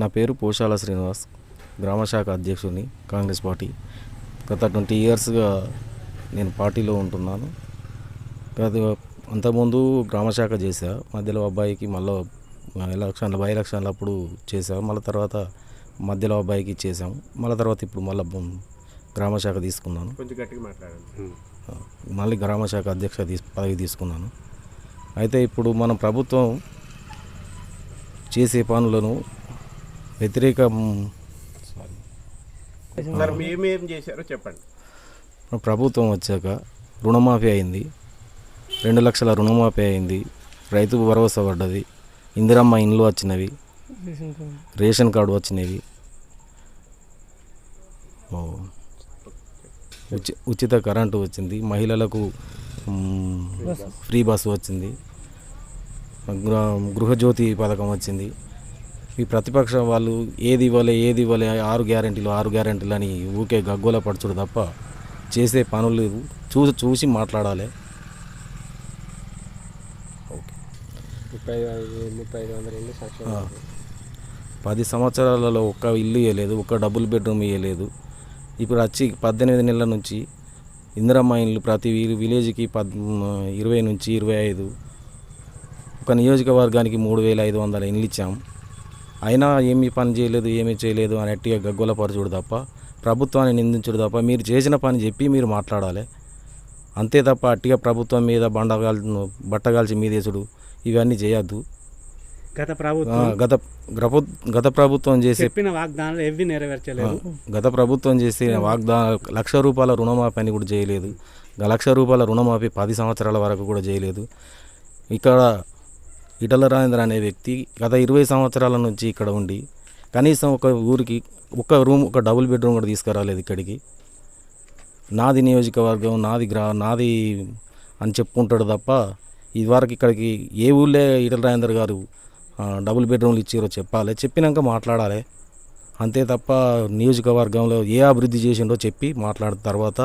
నా పేరు పోశాల శ్రీనివాస్, గ్రామశాఖ అధ్యక్షుడిని కాంగ్రెస్ పార్టీ. గత 20 ఇయర్స్గా నేను పార్టీలో ఉంటున్నాను. అంతకుముందు గ్రామశాఖ చేశా, మధ్యలో అబ్బాయికి మళ్ళీ బై ఎలక్షన్లు అప్పుడు చేసాం, మళ్ళీ తర్వాత మధ్యలో అబ్బాయికి ఇచ్చేసాము, మళ్ళీ తర్వాత ఇప్పుడు మళ్ళీ గ్రామశాఖ తీసుకున్నాను. కొంచెం గట్టిగా మాట్లాడండి. మళ్ళీ గ్రామశాఖ అధ్యక్ష పదవి తీసుకున్నాను. అయితే ఇప్పుడు మన ప్రభుత్వం చేసే పనులను ఏమేం చేశారో చెప్పండి. ప్రభుత్వం వచ్చాక రుణమాఫీ అయింది, 2 లక్షల రుణమాఫీ అయింది, రైతుకు భరోసా పడ్డది, ఇందిరమ్మ ఇండ్లు వచ్చినవి, రేషన్ కార్డు వచ్చినవి, ఉచిత కరెంటు వచ్చింది, మహిళలకు ఫ్రీ బస్సు వచ్చింది, గృహజ్యోతి పథకం వచ్చింది. ఈ ప్రతిపక్షం వాళ్ళు ఏది ఇవ్వలే 6 గ్యారెంటీలు అని ఊకే గగ్గోల పడుచుడు తప్ప చేసే పనులు చూసి మాట్లాడాలి. 10 సంవత్సరాలలో ఒక్క ఇల్లు ఇవ్వలేదు, ఒక్క డబుల్ బెడ్రూమ్ ఇవ్వలేదు. ఇప్పుడు వచ్చి 18 నెలల నుంచి ఇందిరమ్మ ఇండ్లు ప్రతి విలేజ్కి 20 నుంచి 25, ఒక నియోజకవర్గానికి 3500 ఇండ్లు ఇచ్చాం. అయినా ఏమీ పని చేయలేదు, ఏమీ చేయలేదు అని అట్టిగా గగ్గోలపరచుడు తప్ప, ప్రభుత్వాన్ని నిందించుడు తప్ప, మీరు చేసిన పని చెప్పి మీరు మాట్లాడాలి. అంతే తప్ప అట్టిగా ప్రభుత్వం మీద బట్టగాల్చి మీదేసుడు ఇవన్నీ చేయొద్దు. గత ప్రభుత్వం చేసే వాగ్దానాలు ఏవి నెరవేర్చలేదు. గత ప్రభుత్వం చేసే వాగ్దానాలు ₹1,00,000 రుణమాఫీ అని కూడా చేయలేదు. ₹1,00,000 రుణమాఫీ 10 సంవత్సరాల వరకు కూడా చేయలేదు. ఇక్కడ ఈటల రాజేందర్ అనే వ్యక్తి గత 20 సంవత్సరాల నుంచి ఇక్కడ ఉండి కనీసం ఒక ఊరికి ఒక డబుల్ బెడ్రూమ్ కూడా తీసుకురాలేదు. ఇక్కడికి నాది నియోజకవర్గం, నాది అని చెప్పుకుంటాడు తప్ప ఇదివరకు ఇక్కడికి ఏ ఊళ్ళో ఈటల రాజేందర్ గారు డబుల్ బెడ్రూమ్లు ఇచ్చారో చెప్పాలి, చెప్పినాక మాట్లాడాలి. అంతే తప్ప నియోజకవర్గంలో ఏ అభివృద్ధి చేసిండో చెప్పి మాట్లాడిన తర్వాత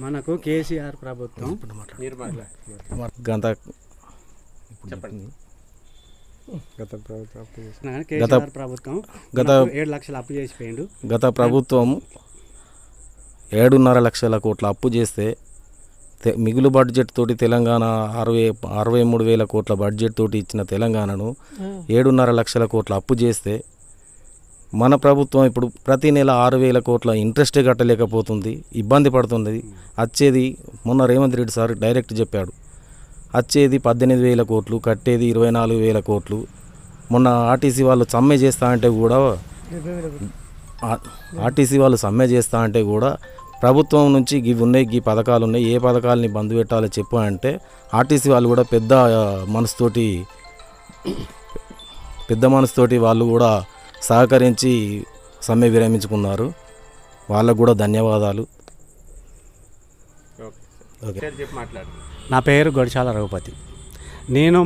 మనకు కేసీఆర్ ప్రభుత్వం గత 7 లక్షలు అప్పు చేసిపోయిండు. గత ప్రభుత్వం 7.5 లక్షల కోట్ల అప్పు చేస్తే మిగులు బడ్జెట్ తోటి తెలంగాణ 63,000 కోట్ల బడ్జెట్ తోటి ఇచ్చిన తెలంగాణను 7.5 లక్షల కోట్ల అప్పు చేస్తే మన ప్రభుత్వం ఇప్పుడు ప్రతి నెల 6,000 కోట్ల ఇంట్రెస్టే కట్టలేకపోతుంది, ఇబ్బంది పడుతుంది. వచ్చేది మొన్న రేవంత్ రెడ్డి సార్ డైరెక్ట్ చెప్పాడు, వచ్చేది 18,000 కోట్లు, కట్టేది 24,000 కోట్లు. మొన్న ఆర్టీసీ వాళ్ళు సమ్మె చేస్తా అంటే కూడా ప్రభుత్వం నుంచి ఇవి ఉన్నాయి, ఈ పథకాలు ఉన్నాయి, ఏ పథకాలని బంద్ పెట్టాలో చెప్పు అంటే ఆర్టీసీ వాళ్ళు కూడా పెద్ద మనసుతోటి వాళ్ళు కూడా సహకరించి సమ్మె విరమించుకున్నారు. వాళ్ళకు కూడా ధన్యవాదాలు. నా పేరు గొడిశాల రఘుపతి. నేను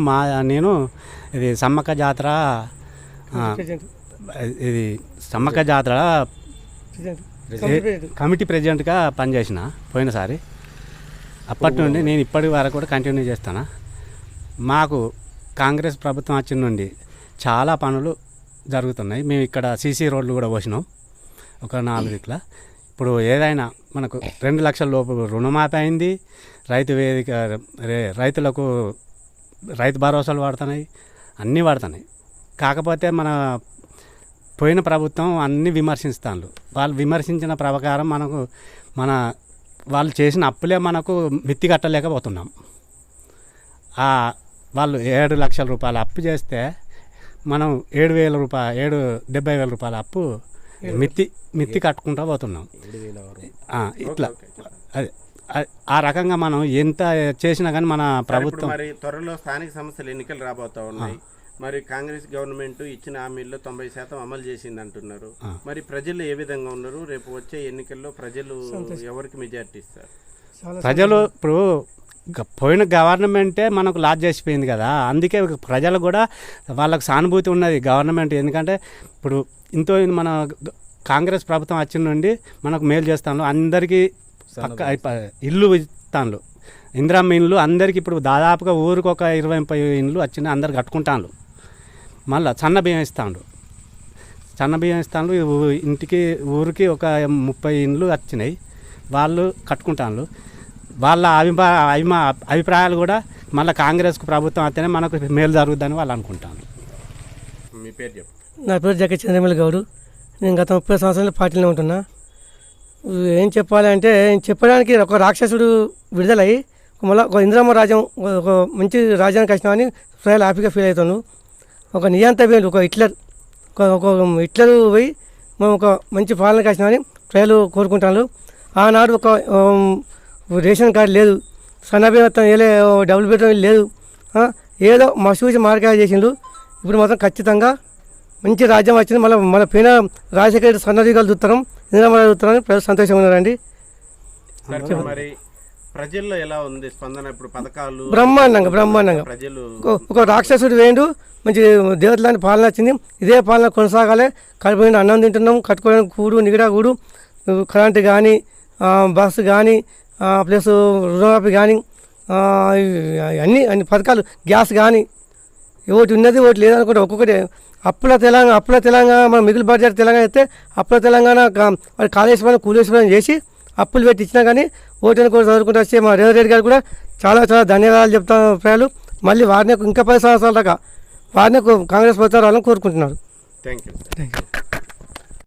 ఇది సమ్మక్క జాతర కమిటీ ప్రెసిడెంట్గా పనిచేసిన పోయినసారి. అప్పటి నుండి నేను ఇప్పటి వరకు కూడా కంటిన్యూ చేస్తాను. మాకు కాంగ్రెస్ ప్రభుత్వం వచ్చిన నుండి చాలా పనులు జరుగుతున్నాయి. మేము ఇక్కడ సీసీ రోడ్లు కూడా పోసినాం ఒక 4 దిక్కుల. ఇప్పుడు ఏదైనా మనకు 2 లక్షల లోపు రుణమాఫీ అయింది. రైతు వేదిక రైతులకు రైతు భరోసాలు వాడుతున్నాయి, అన్నీ వాడుతున్నాయి. కాకపోతే మన పోయిన ప్రభుత్వం అన్నీ విమర్శిస్తాను. వాళ్ళు విమర్శించిన ప్రకారం వాళ్ళు చేసిన అప్పులే మనకు మిత్తి కట్టలేకపోతున్నాం. వాళ్ళు 7 లక్షల రూపాయల అప్పు చేస్తే మనం 70,000 రూపాయల అప్పు మిత్తి కట్టుకుంటూ పోతున్నాం. ఇట్లా ఆ రకంగా మనం ఎంత చేసినా కానీ మన ప్రభుత్వం. మరి త్వరలో స్థానిక సంస్థల ఎన్నికలు రాబోతా ఉన్నాయి. మరి కాంగ్రెస్ గవర్నమెంట్ ఇచ్చిన హామీల్లో 90% అమలు చేసింది అంటున్నారు. మరి ప్రజలు ఏ విధంగా ఉన్నారు? రేపు వచ్చే ఎన్నికల్లో ప్రజలు ఎవరికి మెజార్టీ ఇస్తారు? ప్రజలు ఇప్పుడు పోయిన గవర్నమెంటే మనకు లాస్ చేసిపోయింది కదా, అందుకే ప్రజలు కూడా వాళ్ళకు సానుభూతి ఉన్నది గవర్నమెంట్. ఎందుకంటే ఇప్పుడు మన కాంగ్రెస్ ప్రభుత్వం వచ్చిన నుండి మనకు మేలు చేస్తాను. అందరికీ ఇల్లు ఇస్తాను. ఇందిరమ్మ ఇండ్లు అందరికి ఇప్పుడు దాదాపుగా ఊరికి ఒక 20-30 ఇండ్లు వచ్చినాయి, అందరు కట్టుకుంటాను. మళ్ళీ సన్న బియ్యం ఇస్తాను, ఇంటికి ఊరికి ఒక 30 ఇండ్లు వచ్చినాయి, వాళ్ళు కట్టుకుంటాను. వాళ్ళ అభిప్రాయాలు కూడా మళ్ళీ కాంగ్రెస్కు ప్రభుత్వం అయితేనే మనకు మేలు జరుగుతుందని వాళ్ళు అనుకుంటాను. మీ పేరు చెప్పు. నా పేరు జగత్ చంద్రమల్లి గౌడు. నేను గత 30 సంవత్సరాల పార్టీలో ఉంటున్నా. ఏం చెప్పాలంటే చెప్పడానికి ఒక రాక్షసుడు విడుదలై మళ్ళీ ఒక ఇందిరమ్మ రాజ్యం, ఒక మంచి రాజ్యానికి వచ్చినామని ప్రజలు హ్యాపీగా ఫీల్ అవుతాను. ఒక నియంత వేలు, ఒక హిట్లర్ పోయి మనం ఒక మంచి పాలనకి వచ్చినామని ప్రజలు కోరుకుంటాను. ఆనాడు ఒక రేషన్ కార్డు లేదు, సన్నబియ్యం ఏలే, డబుల్ బెడ్రూమ్ లేదు, ఏదో మసూచి మార్గాలు చేసిండు. ఇప్పుడు మాత్రం ఖచ్చితంగా మంచి రాజ్యం వచ్చింది. మళ్ళీ పైన రాజశేఖర రెడ్డి సన్నదిగాలు చూస్తాం, ఇందిరమ్మ చూస్తారని ప్రజలు సంతోషంగా ఉన్నారండి. మరి ప్రజల్లో ఎలా ఉంది స్పందన? ఇప్పుడు పథకాలు బ్రహ్మాండంగా ప్రజలు ఒక రాక్షసుడు వేయండు, మంచి దేవతలాంటి పాలన వచ్చింది. ఇదే పాలన కొనసాగాలి. కడుపు అన్నం తింటున్నాం, కట్టుకోవడానికి కూడు నిగడా కూడు, కరెంటు కానీ, బస్సు కానీ, ప్లస్ రుణమాఫీ కానీ, అన్ని పథకాలు, గ్యాస్ కానీ, ఒకటి ఉన్నది ఒకటి లేదనుకుంటే ఒక్కొక్కటి అప్పుల తెలంగాణ మన మిగులు బడ్జెట్ తెలంగాణ అయితే అప్పుల తెలంగాణ కాళేశ్వరం కూలేశ్వరం చేసి అప్పులు పెట్టి ఇచ్చినా కానీ ఓటుని కూడా చదువుకుంటూ వచ్చే మా రేవంత్ రెడ్డి గారు కూడా చాలా ధన్యవాదాలు చెప్తాను ప్రజలు. మళ్ళీ వారిని ఇంకా 10 సంవత్సరాల దాకా వారిని కాంగ్రెస్ ప్రభుత్వం రావాలని కోరుకుంటున్నారు. Thank you.